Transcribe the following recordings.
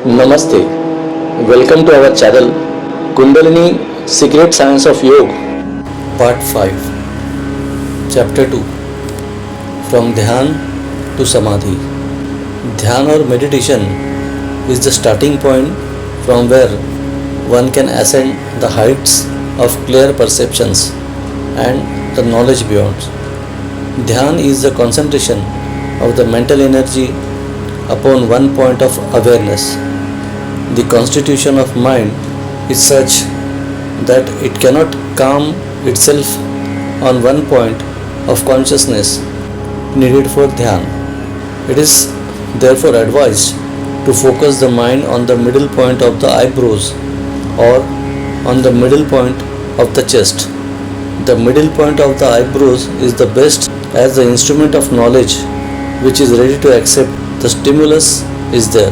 Namaste. Welcome to our channel Kundalini Secret Science of Yoga. Part 5. Chapter 2. From Dhyan to Samadhi. Dhyan or meditation is the starting point from where one can ascend the heights of clear perceptions and the knowledge beyond. Dhyan is the concentration of the mental energy upon one point of awareness. The constitution of mind is such that it cannot calm itself on one point of consciousness needed for dhyan. It is therefore advised to focus the mind on the middle point of the eyebrows or on the middle point of the chest. The middle point of the eyebrows is the best as the instrument of knowledge which is ready to accept the stimulus is there.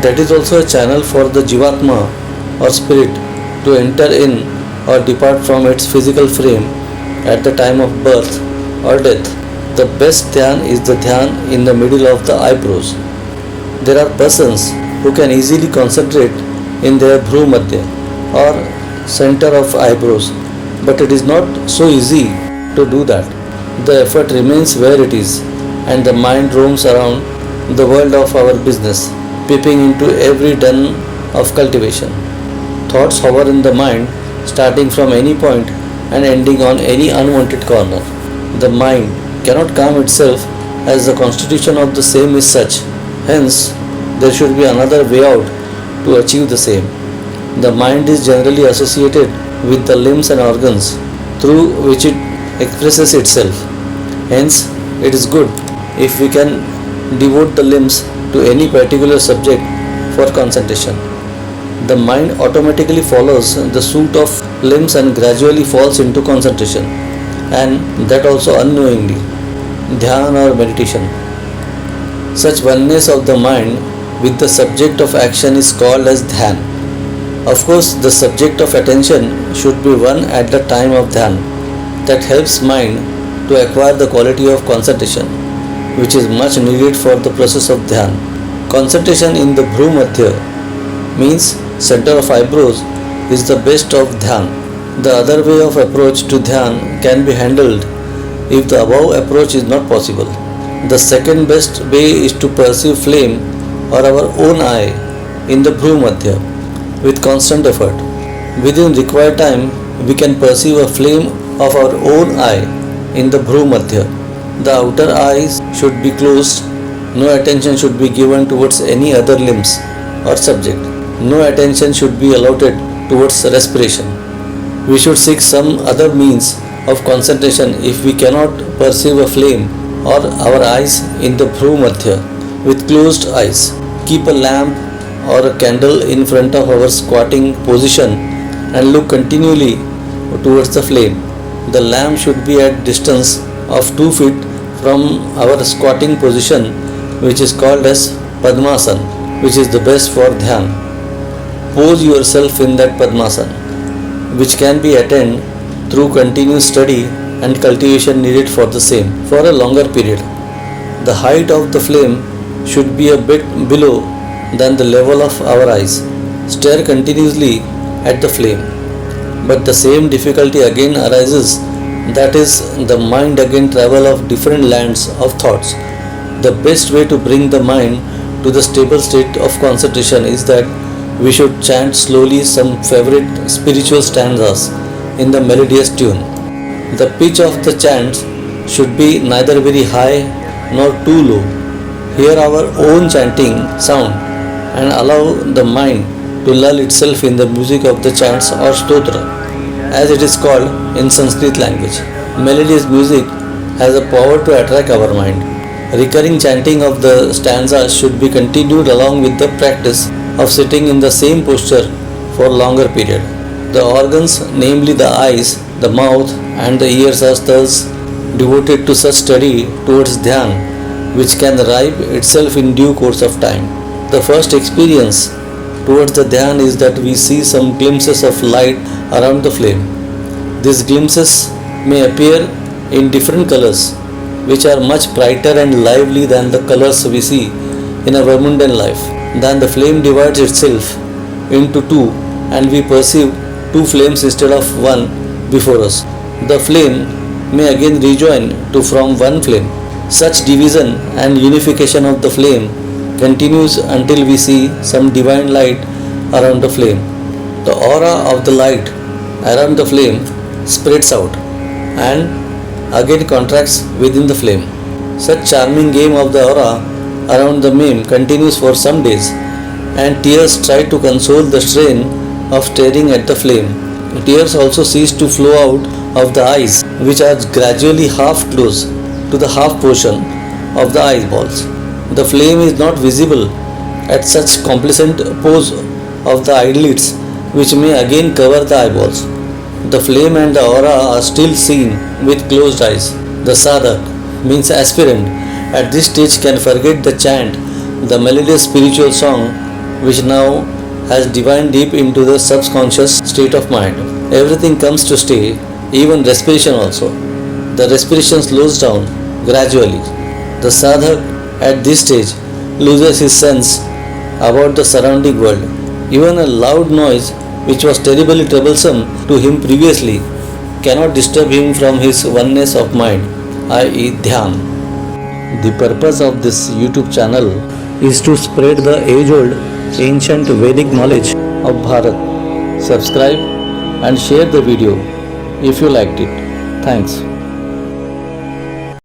That is also a channel for the Jivatma or spirit to enter in or depart from its physical frame at the time of birth or death. The best dhyan is the dhyan in the middle of the eyebrows. There are persons who can easily concentrate in their bhru madhya or center of eyebrows, but it is not so easy to do that. The effort remains where it is, and the mind roams around the world of our business, peeping into every den of cultivation. Thoughts hover in the mind, starting from any point and ending on any unwanted corner. The mind cannot calm itself as the constitution of the same is such. Hence, there should be another way out to achieve the same. The mind is generally associated with the limbs and organs through which it expresses itself. Hence, it is good if we can devote the limbs to any particular subject for concentration. The mind automatically follows the suit of limbs and gradually falls into concentration, and that also unknowingly. Dhyan or meditation. Such oneness of the mind with the subject of action is called as dhyan. Of course, the subject of attention should be one at the time of dhyan. That helps mind to acquire the quality of concentration, which is much needed for the process of dhyan. Concentration in the bhru madhya means center of eyebrows is the best of dhyan. The other way of approach to dhyan can be handled if the above approach is not possible. The second best way is to perceive flame or our own eye in the bhru madhya with constant effort. Within required time, we can perceive a flame of our own eye in the bhru madhya. The outer eyes should be closed. No attention should be given towards any other limbs or subject. No attention should be allotted towards respiration. We should seek some other means of concentration if we cannot perceive a flame or our eyes in the bhru madhya with closed eyes. Keep a lamp or a candle in front of our squatting position and look continually towards the flame. The lamp should be at distance of 2 feet from our squatting position, which is called as Padmasana, which is the best for dhyan. Pose yourself in that Padmasana, which can be attained through continuous study and cultivation needed for the same for a longer period. The height of the flame should be a bit below than the level of our eyes. Stare continuously at the flame, but the same difficulty again arises, that is, the mind again travel of different lands of thoughts. The best way to bring the mind to the stable state of concentration is that we should chant slowly some favorite spiritual stanzas in the melodious tune. The pitch of the chants should be neither very high nor too low. Hear our own chanting sound and allow the mind to lull itself in the music of the chants or stotra, as it is called in Sanskrit language. Melodious music has a power to attract our mind. Recurring chanting of the stanzas should be continued along with the practice of sitting in the same posture for longer period. The organs, namely the eyes, the mouth and the ears, are thus devoted to such study towards dhyan, which can ripe itself in due course of time. The first experience towards the dhyan is that we see some glimpses of light around the flame. These glimpses may appear in different colors, which are much brighter and lively than the colors we see in our mundane life. then the flame divides itself into two and we perceive two flames instead of one before us. The flame may again rejoin to form one flame. Such division and unification of the flame continues until we see some divine light around the flame. The aura of the light around the flame spreads out and again contracts within the flame. Such charming game of the aura around the flame continues for some days, and tears try to console the strain of staring at the flame. Tears also cease to flow out of the eyes, which are gradually half closed to the half portion of the eyeballs. The flame is not visible at such complacent pose of the eyelids, which may again cover the eyeballs. The flame and the aura are still seen with closed eyes. The sadhak, means aspirant, at this stage can forget the chant, the melodious spiritual song, which now has divined deep into the subconscious state of mind. Everything comes to stay, even respiration also. The respiration slows down gradually. The sadhak at this stage loses his sense about the surrounding world. Even a loud noise, which was terribly troublesome to him previously, cannot disturb him from his oneness of mind, i.e. Dhyan. The purpose of this YouTube channel is to spread the age-old ancient Vedic knowledge of Bharat. Subscribe and share the video if you liked it. Thanks.